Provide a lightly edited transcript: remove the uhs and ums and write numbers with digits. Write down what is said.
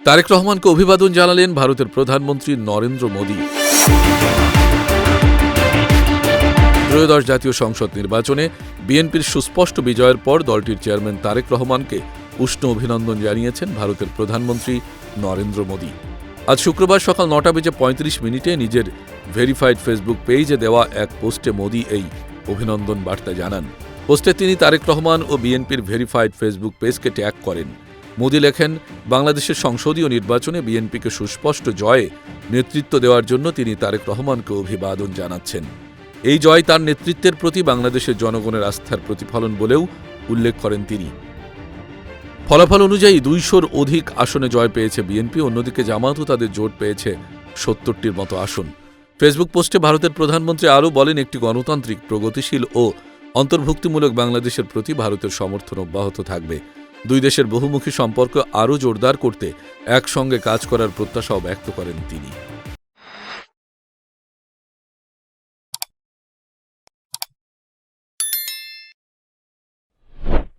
তারেক রহমানকে অভিবাদন জানালেন ভারতের প্রধানমন্ত্রী নরেন্দ্র মোদী। ত্রয়োদশ জাতীয় সংসদ নির্বাচনে বিএনপির সুস্পষ্ট বিজয়ের পর দলটির চেয়ারম্যান তারেক রহমানকে উষ্ণ অভিনন্দন জানিয়েছেন ভারতের প্রধানমন্ত্রী নরেন্দ্র মোদী। আজ শুক্রবার সকাল 9:35 নিজের ভেরিফাইড ফেসবুক পেজে দেওয়া এক পোস্টে মোদী এই অভিনন্দন বার্তা জানান। পোস্টে তিনি তারেক রহমান ও বিএনপির ভেরিফাইড ফেসবুক পেজকে ট্যাগ করেন। মোদী লেখেন, বাংলাদেশের সংসদীয় নির্বাচনে বিএনপিকে সুস্পষ্ট জয়ে নেতৃত্ব দেওয়ার জন্য তিনি তারেক রহমানকে অভিবাদন জানাচ্ছেন। এই জয় তার নেতৃত্বের প্রতি বাংলাদেশের জনগণের আস্থার প্রতিফলন বলেও উল্লেখ করেন তিনি। ফলাফল অনুযায়ী 200-র অধিক আসনে জয় পেয়েছে বিএনপি, অন্যদিকে জামায়াতও তাদের জোট পেয়েছে 70টির মতো আসন। ফেসবুক পোস্টে ভারতের প্রধানমন্ত্রী আরও বলেন, একটি গণতান্ত্রিক, প্রগতিশীল ও অন্তর্ভুক্তিমূলক বাংলাদেশের প্রতি ভারতের সমর্থন অব্যাহত থাকবে। দুই দেশের বহুমুখী সম্পর্ক আরও জোরদার করতে একসঙ্গে কাজ করার প্রত্যাশাও ব্যক্ত করেন তিনি।